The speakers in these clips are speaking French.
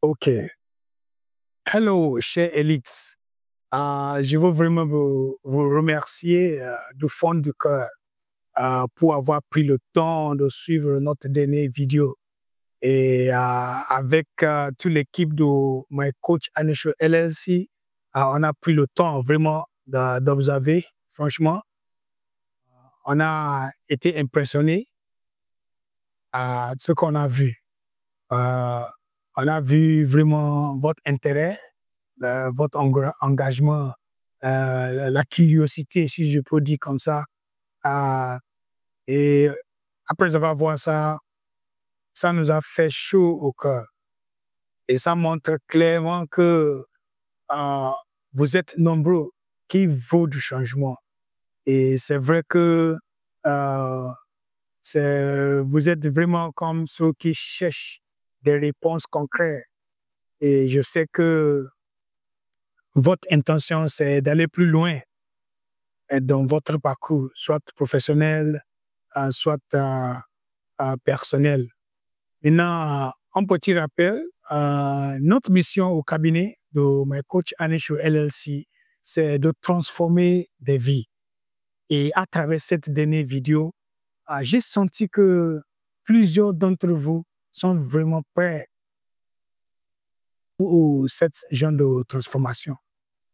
OK. Hello, cher Elix. Je veux vraiment vous remercier du fond du cœur pour avoir pris le temps de suivre notre dernière vidéo. Et avec toute l'équipe de My Coach Anisho LLC, on a pris le temps vraiment d'observer. Franchement, on a été impressionnés à ce qu'on a vu. Euh, on a vu vraiment votre intérêt, votre engagement, la curiosité, si je peux dire comme ça. Euh, et après avoir vu ça, ça nous a fait chaud au cœur. Et ça montre clairement que euh, vous êtes nombreux qui veulent du changement. Et c'est vrai que euh, vous êtes vraiment comme ceux qui cherchent des réponses concrètes. Et je sais que votre intention, c'est d'aller plus loin dans votre parcours, soit professionnel, soit personnel. Maintenant, un petit rappel, notre mission au cabinet de My Coach Anisho LLC, c'est de transformer des vies. Et à travers cette dernière vidéo, j'ai senti que plusieurs d'entre vous sont vraiment prêts pour cette genre de transformation.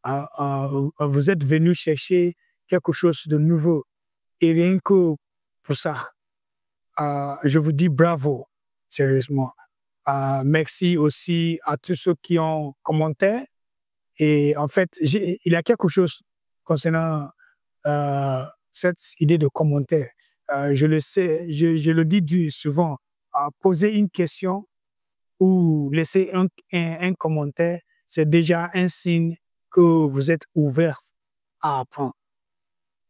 Vous êtes venus chercher quelque chose de nouveau. Et rien que pour ça, je vous dis bravo, sérieusement. Merci aussi à tous ceux qui ont commenté. Et en fait, il y a quelque chose concernant cette idée de commentaire. Je le sais, je le dis souvent, poser une question ou laisser un commentaire, c'est déjà un signe que vous êtes ouvert à apprendre.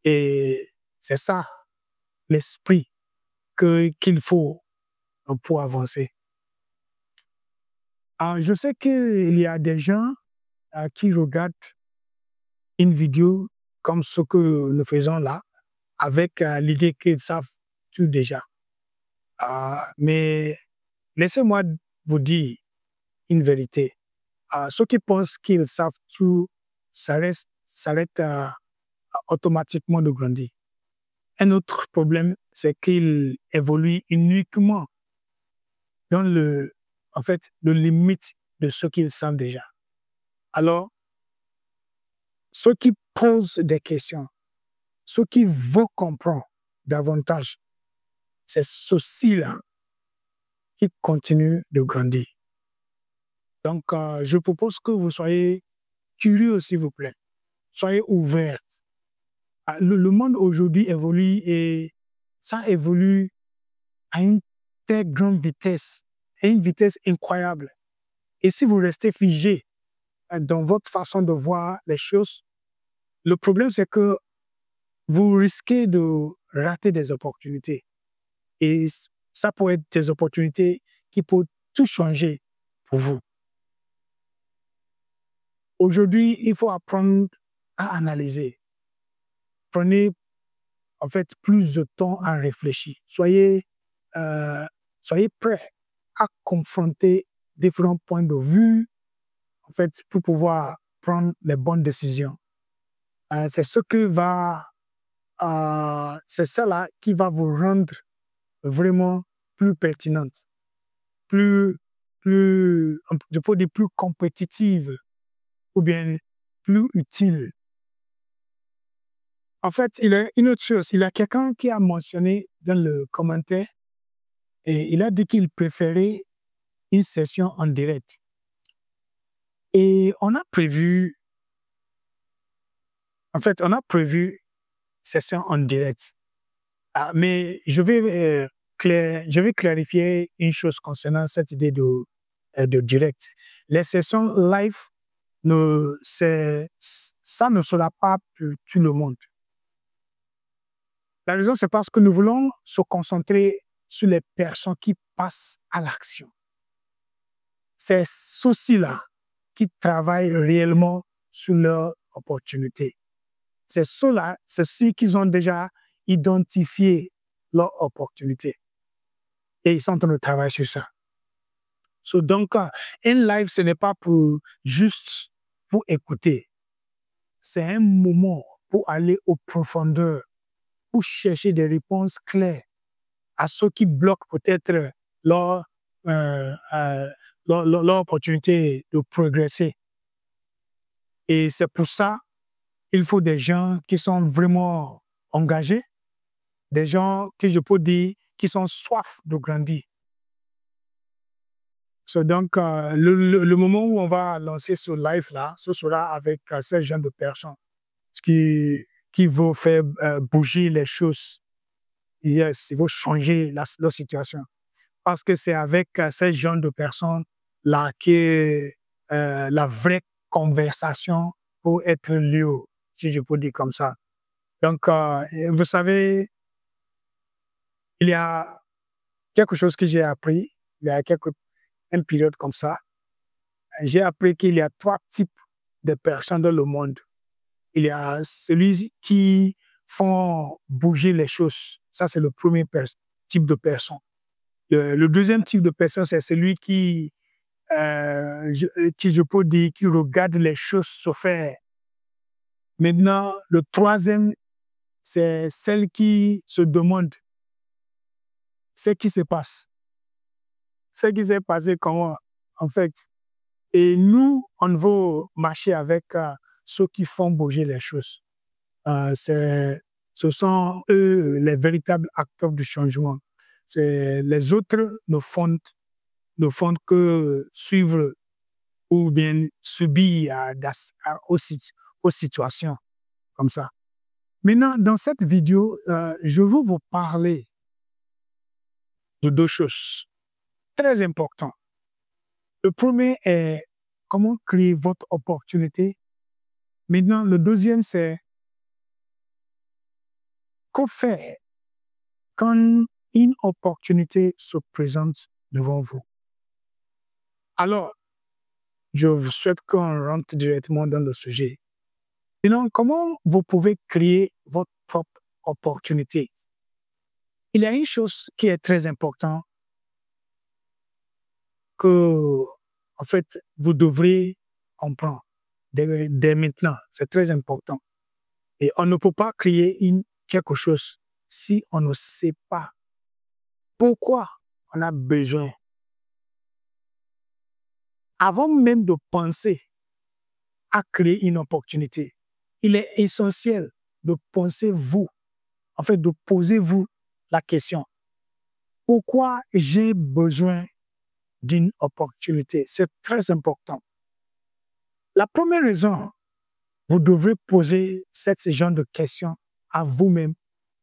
Et c'est ça l'esprit qu'il faut pour avancer. Je sais qu'il y a des gens qui regardent une vidéo comme ce que nous faisons là, avec l'idée qu'ils savent tout déjà. Mais laissez-moi vous dire une vérité. Ceux qui pensent qu'ils savent tout s'arrêtent automatiquement de grandir. Un autre problème, c'est qu'ils évoluent uniquement dans le limite de ce qu'ils savent déjà. Alors, ceux qui posent des questions, ceux qui veulent comprendre davantage, c'est ceux-ci-là qui continuent de grandir. Donc, je propose que vous soyez curieux, s'il vous plaît. Soyez ouverts. Le monde aujourd'hui évolue et ça évolue à une très grande vitesse, à une vitesse incroyable. Et si vous restez figé dans votre façon de voir les choses, le problème, c'est que vous risquez de rater des opportunités. Et ça peut être des opportunités qui peuvent tout changer pour vous. Aujourd'hui, il faut apprendre à analyser. Prenez en fait plus de temps à réfléchir. Euh, soyez prêts à confronter différents points de vue en fait, pour pouvoir prendre les bonnes décisions. C'est c'est cela qui va vous rendre vraiment plus pertinente, plus, je peux dire plus compétitive ou bien plus utile. En fait, il y a une autre chose. Il y a quelqu'un qui a mentionné dans le commentaire et il a dit qu'il préférait une session en direct. Et on a prévu session en direct. Mais je vais clarifier une chose concernant cette idée de direct. Les sessions live, ça ne sera pas pour tout le monde. La raison, c'est parce que nous voulons se concentrer sur les personnes qui passent à l'action. C'est ceux-ci-là qui travaillent réellement sur leur opportunité. C'est ceux-là, ceux-ci qui ont déjà identifié leur opportunité. Et ils sont en train de travailler sur ça. Donc, un live, ce n'est pas pour juste pour écouter. C'est un moment pour aller aux profondeurs, pour chercher des réponses claires à ceux qui bloquent peut-être leur, euh, euh, leur opportunité de progresser. Et c'est pour ça qu'il faut des gens qui sont vraiment engagés, des gens qui, je peux dire, qui sont soif de grandir. Donc, le moment où on va lancer ce live-là, ce sera avec ces gens de personnes qui vont faire bouger les choses. Yes, il faut changer leur situation. Parce que c'est avec ces gens de personnes-là que la vraie conversation peut être lieu, si je peux dire comme ça. Donc, vous savez, il y a quelque chose que j'ai appris, il y a une période comme ça. J'ai appris qu'il y a 3 types de personnes dans le monde. Il y a celui qui font bouger les choses. Ça, c'est le premier type de personne. Le deuxième type de personne, c'est celui qui je peux dire, qui regarde les choses se faire. Maintenant, le troisième, c'est celle qui se demande ce qui se passe. Ce qui s'est passé comment, en fait. Et nous, on veut marcher avec ceux qui font bouger les choses. Ce sont eux les véritables acteurs du changement. Les autres ne font que suivre ou bien subir aux situations comme ça. Maintenant, dans cette vidéo, je veux vous parler de 2 choses très importantes. Le premier est comment créer votre opportunité. Maintenant, le deuxième, c'est quoi faire quand une opportunité se présente devant vous. Alors, je vous souhaite qu'on rentre directement dans le sujet. Sinon, comment vous pouvez créer votre propre opportunité? Il y a une chose qui est très importante que, en fait, vous devrez comprendre dès maintenant. C'est très important. Et on ne peut pas créer quelque chose si on ne sait pas pourquoi on a besoin. Avant même de penser à créer une opportunité, il est essentiel de penser vous, en fait, de poser vous la question. Pourquoi j'ai besoin d'une opportunité? C'est très important. La première raison, vous devrez poser ce genre de questions à vous-même.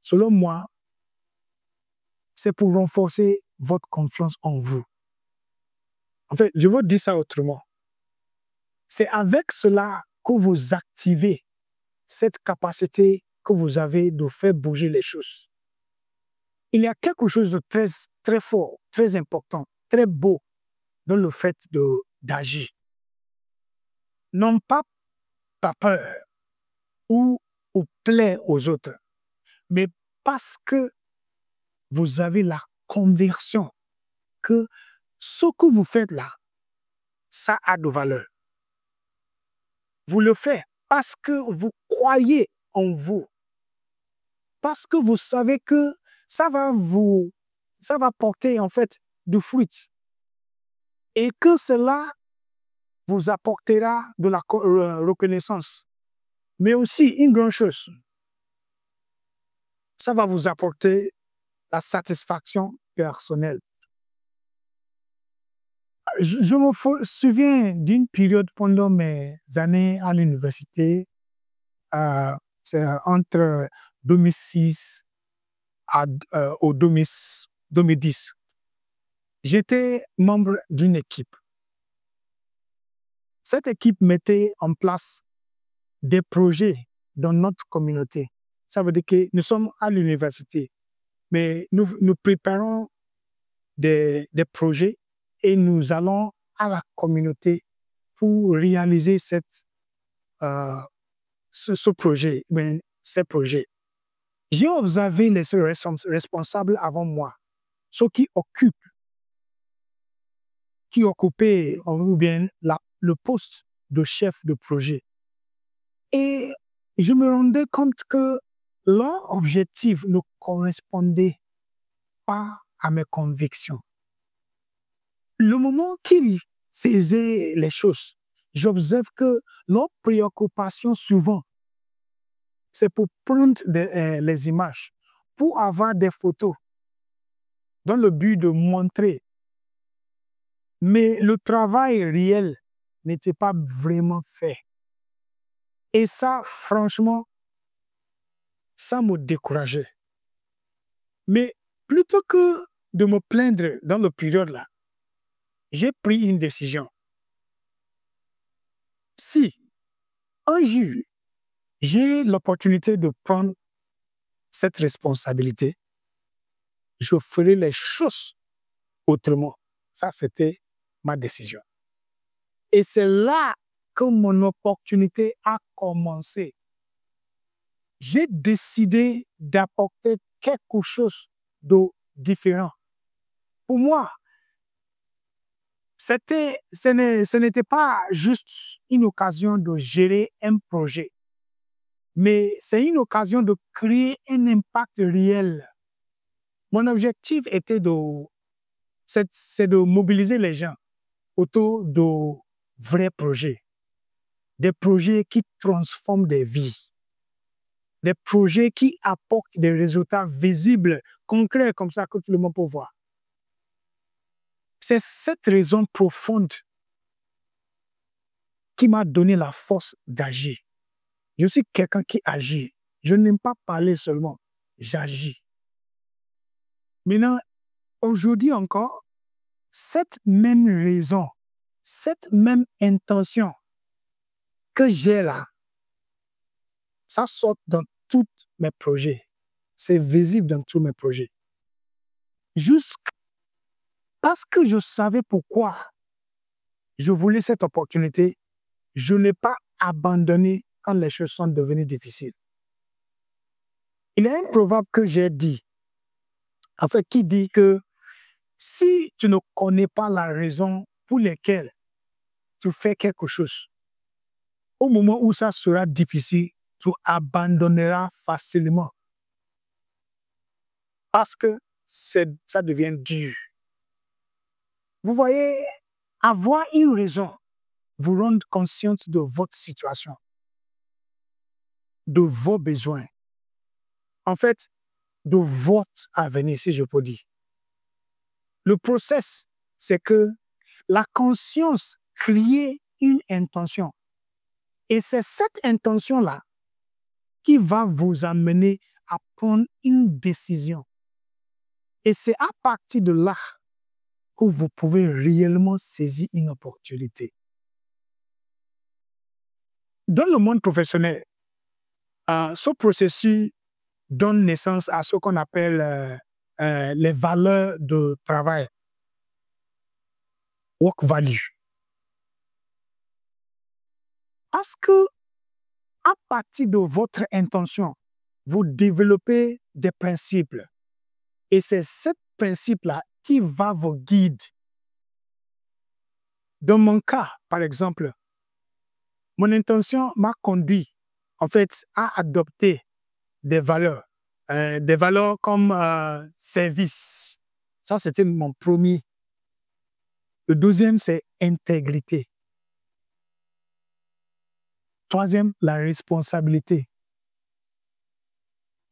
Selon moi, c'est pour renforcer votre confiance en vous. En fait, je veux dire ça autrement. C'est avec cela que vous activez cette capacité que vous avez de faire bouger les choses. Il y a quelque chose de très, très fort, très important, très beau dans le fait d'agir. Non pas par peur ou plaire aux autres, mais parce que vous avez la conviction que ce que vous faites là, ça a de valeur. Vous le faites parce que vous croyez en vous. Parce que vous savez que ça va porter en fait du fruit. Et que cela vous apportera de la reconnaissance. Mais aussi, une grande chose, ça va vous apporter la satisfaction personnelle. Je me souviens d'une période pendant mes années à l'université, c'est entre 2006 au 2010. J'étais membre d'une équipe. Cette équipe mettait en place des projets dans notre communauté. Ça veut dire que nous sommes à l'université, mais nous préparons des projets et nous allons à la communauté pour réaliser ce projet, ces projets. J'ai observé les responsables avant moi, ceux qui occupent, qui occupaient ou bien le poste de chef de projet. Et je me rendais compte que leur objectif ne correspondait pas à mes convictions. Le moment qu'ils faisaient les choses, j'observe que leur préoccupation souvent, c'est pour prendre les images, pour avoir des photos, dans le but de montrer. Mais le travail réel n'était pas vraiment fait. Et ça, franchement, ça me décourageait. Mais plutôt que de me plaindre dans le période-là, j'ai pris une décision. Si un jour, j'ai l'opportunité de prendre cette responsabilité, je ferai les choses autrement. Ça, c'était ma décision. Et c'est là que mon opportunité a commencé. J'ai décidé d'apporter quelque chose de différent. Pour moi, ce n'était pas juste une occasion de gérer un projet, mais c'est une occasion de créer un impact réel. Mon objectif était c'est de mobiliser les gens autour de vrais projets, des projets qui transforment des vies, des projets qui apportent des résultats visibles, concrets, comme ça que tout le monde peut voir. C'est cette raison profonde qui m'a donné la force d'agir. Je suis quelqu'un qui agit. Je n'aime pas parler seulement, j'agis. Maintenant, aujourd'hui encore, cette même raison, cette même intention que j'ai là, ça sort dans tous mes projets. C'est visible dans tous mes projets. Juste parce que je savais pourquoi je voulais cette opportunité, je n'ai pas abandonné quand les choses sont devenues difficiles. Il y a un proverbe que j'ai dit, en fait, qui dit que si tu ne connais pas la raison pour laquelle tu fais quelque chose, au moment où ça sera difficile, tu abandonneras facilement parce que ça devient dur. Vous voyez, avoir une raison vous rend consciente de votre situation, de vos besoins, en fait, de votre avenir, si je peux dire. Le process, c'est que la conscience crée une intention. Et c'est cette intention-là qui va vous amener à prendre une décision. Et c'est à partir de là que vous pouvez réellement saisir une opportunité. Dans le monde professionnel, ce processus donne naissance à ce qu'on appelle les valeurs de travail, work value. Parce que à partir de votre intention, vous développez des principes. Et c'est ce principe-là qui va vous guider. Dans mon cas, par exemple, mon intention m'a conduit, en fait, à adopter des valeurs. Des valeurs comme service. Ça, c'était mon premier. Le deuxième, c'est intégrité. Troisième, la responsabilité.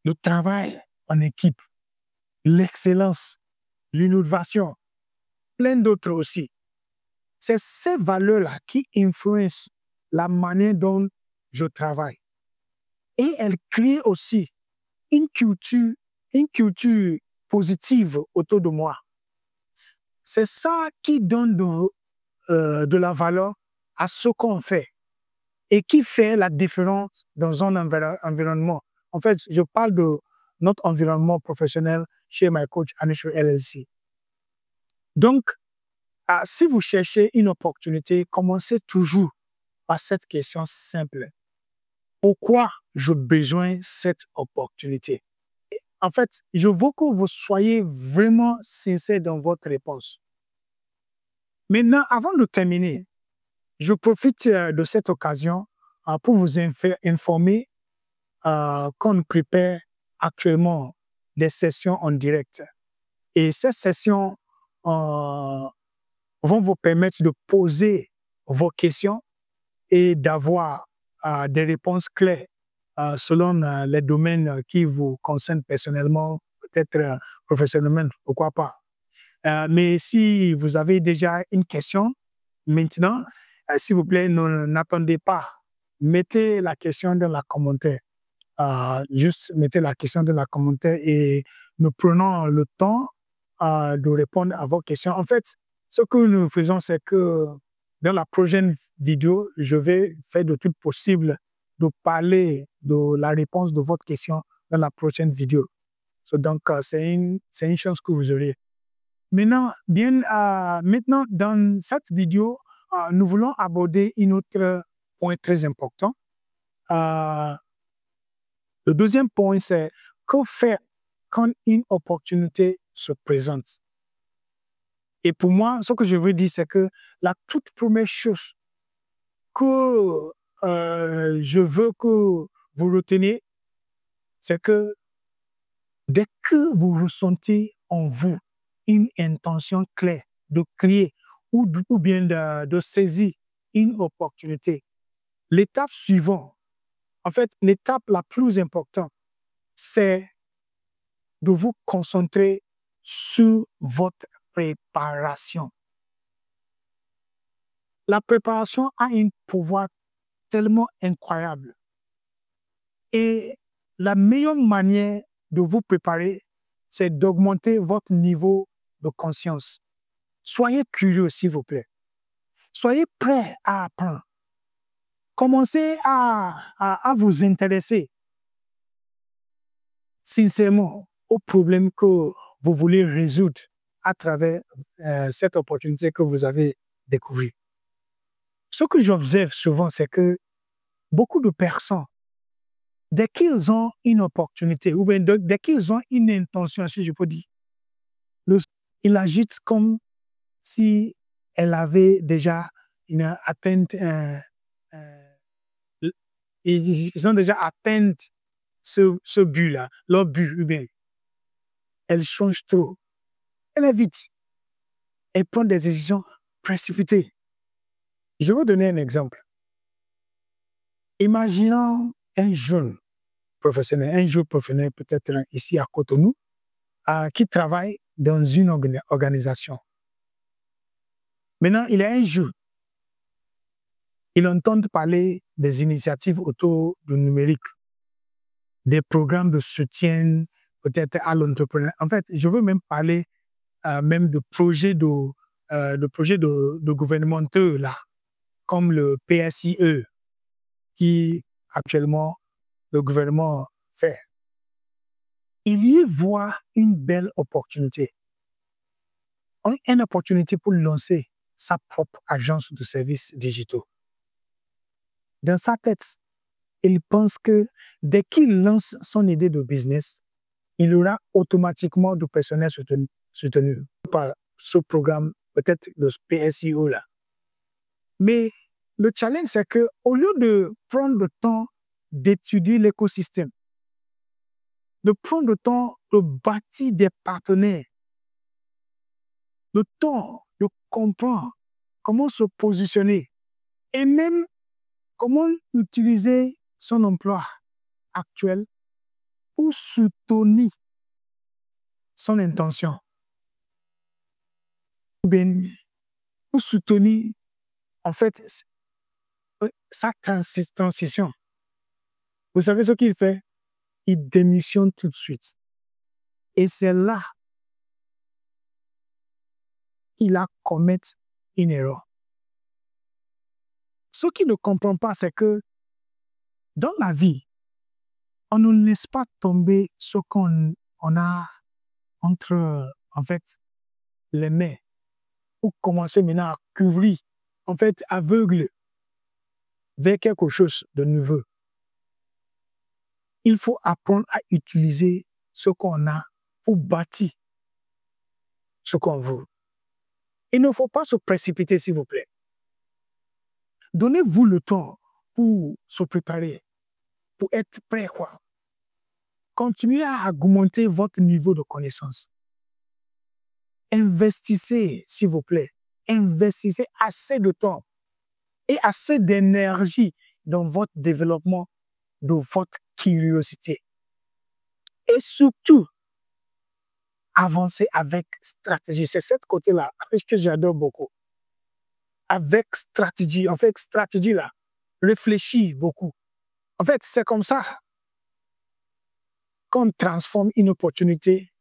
Le travail en équipe. L'excellence. L'innovation. Plein d'autres aussi. C'est ces valeurs-là qui influencent la manière dont je travaille. Et elles créent aussi une culture positive autour de moi. C'est ça qui donne de la valeur à ce qu'on fait et qui fait la différence dans un environnement. En fait, je parle de notre environnement professionnel chez My Coach Anisho LLC. Donc, si vous cherchez une opportunité, commencez toujours par cette question simple. Pourquoi j'ai besoin de cette opportunité? En fait, je veux que vous soyez vraiment sincère dans votre réponse. Maintenant, avant de terminer, je profite de cette occasion pour vous informer qu'on prépare actuellement des sessions en direct. Et ces sessions vont vous permettre de poser vos questions et d'avoir des réponses claires selon les domaines qui vous concernent personnellement, peut-être professionnellement, pourquoi pas. Mais si vous avez déjà une question, maintenant, s'il vous plaît, n'attendez pas. Mettez la question dans la commentaire. Juste mettez la question dans la commentaire et nous prenons le temps de répondre à vos questions. En fait, ce que nous faisons, c'est que dans la prochaine vidéo, je vais faire de tout possible de parler de la réponse de votre question dans la prochaine vidéo. Donc, c'est une chance que vous aurez. Maintenant, maintenant, dans cette vidéo, nous voulons aborder un autre point très important. Le deuxième point, c'est que faire quand une opportunité se présente. Et pour moi, ce que je veux dire, c'est que la toute première chose que je veux que vous reteniez, c'est que dès que vous ressentez en vous une intention claire de créer ou bien de saisir une opportunité, l'étape suivante, en fait, l'étape la plus importante, c'est de vous concentrer sur votre préparation. La préparation a un pouvoir tellement incroyable. Et la meilleure manière de vous préparer, c'est d'augmenter votre niveau de conscience. Soyez curieux, s'il vous plaît. Soyez prêt à apprendre. Commencez à vous intéresser sincèrement aux problèmes que vous voulez résoudre à travers cette opportunité que vous avez découverte. Ce que j'observe souvent, c'est que beaucoup de personnes, dès qu'ils ont une opportunité ou bien dès qu'ils ont une intention, si je peux dire, ils agissent comme si elle avait déjà atteint, ils ont déjà atteint ce but-là, leur but humain. Elle change trop. Elle est vite. Elle prend des décisions précipitées. Je vais vous donner un exemple. Imaginons un jeune professionnel peut-être ici à Cotonou, qui travaille dans une organisation. Maintenant, il est un jour, il entend parler des initiatives autour du numérique, des programmes de soutien peut-être à l'entrepreneur. En fait, je veux même parler même de projets de gouvernementaux là, comme le PSIE, qui actuellement le gouvernement fait. Il y voit une belle opportunité. Une opportunité pour lancer sa propre agence de services digitaux. Dans sa tête, il pense que dès qu'il lance son idée de business, il aura automatiquement du personnel soutenu par ce programme, peut-être le PSIO là. Mais le challenge, c'est qu'au lieu de prendre le temps d'étudier l'écosystème, de prendre le temps de bâtir des partenaires, le temps de comprendre comment se positionner et même comment utiliser son emploi actuel pour soutenir son intention, ou bien pour soutenir en fait sa transition. Vous savez ce qu'il fait? Il démissionne tout de suite. Et c'est là qu'il a commis une erreur. Ce qu'il ne comprend pas, c'est que dans la vie, on ne laisse pas tomber ce qu'on a entre, en fait, les mains pour commencer maintenant à couvrir, en fait, aveugle vers quelque chose de nouveau. Il faut apprendre à utiliser ce qu'on a pour bâtir ce qu'on veut. Il ne faut pas se précipiter, s'il vous plaît. Donnez-vous le temps pour se préparer, pour être prêt, quoi. Continuez à augmenter votre niveau de connaissance. Investissez, s'il vous plaît. Investissez assez de temps et assez d'énergie dans votre développement de votre curiosité. Et surtout, avancez avec stratégie. C'est ce côté-là que j'adore beaucoup. Avec stratégie, là, réfléchis beaucoup. En fait, c'est comme ça qu'on transforme une opportunité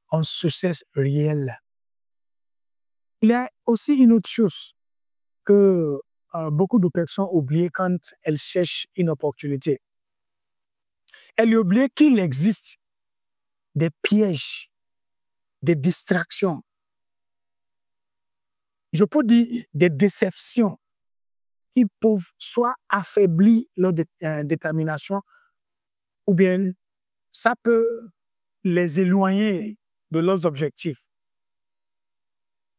en succès réel. Il y a aussi une autre chose que beaucoup de personnes oublient quand elles cherchent une opportunité. Elles oublient qu'il existe des pièges, des distractions, je peux dire des déceptions qui peuvent soit affaiblir leur détermination ou bien ça peut les éloigner de leurs objectifs.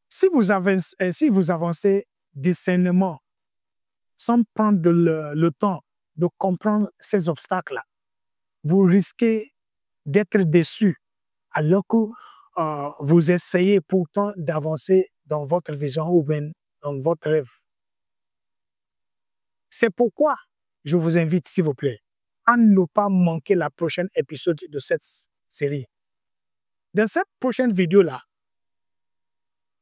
Si vous avancez décemment sans prendre le temps de comprendre ces obstacles-là, vous risquez d'être déçu alors que vous essayez pourtant d'avancer dans votre vision ou bien dans votre rêve. C'est pourquoi je vous invite, s'il vous plaît, à ne pas manquer la prochaine épisode de cette série. Dans cette prochaine vidéo-là,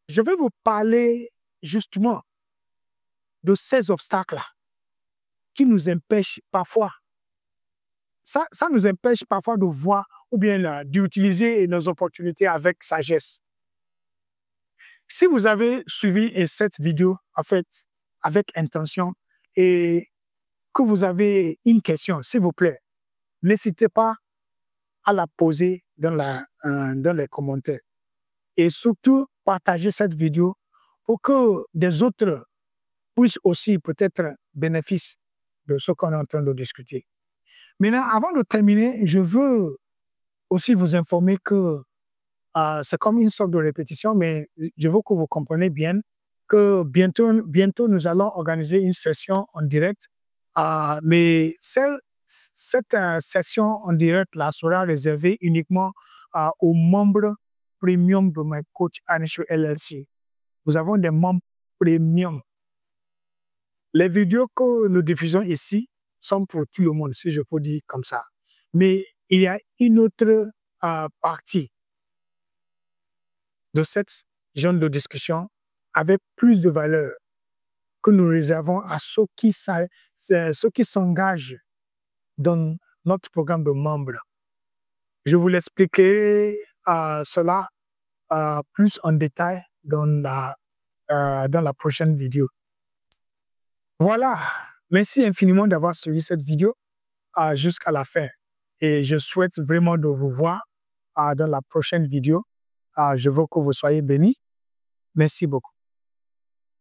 je vais vous parler justement de ces obstacles-là qui nous empêchent parfois. Ça nous empêche parfois de voir ou bien d'utiliser nos opportunités avec sagesse. Si vous avez suivi cette vidéo, en fait, avec intention et que vous avez une question, s'il vous plaît, n'hésitez pas à la poser dans les commentaires. Et surtout, partagez cette vidéo pour que des autres puissent aussi peut-être bénéficier de ce qu'on est en train de discuter. Maintenant, avant de terminer, je veux aussi vous informer que c'est comme une sorte de répétition, mais je veux que vous compreniez bien que bientôt nous allons organiser une session en direct. Mais cette session en direct-là sera réservée uniquement aux membres premium de My Coach Anisho LLC. Nous avons des membres premium. Les vidéos que nous diffusons ici sont pour tout le monde, si je peux dire comme ça. Mais il y a une autre partie de cette genre de discussion avec plus de valeur que nous réservons à ceux qui s'engagent dans notre programme de membres. Je vous l'expliquerai cela plus en détail dans la prochaine vidéo. Voilà, merci infiniment d'avoir suivi cette vidéo jusqu'à la fin. Et je souhaite vraiment de vous voir dans la prochaine vidéo. Je veux que vous soyez bénis. Merci beaucoup.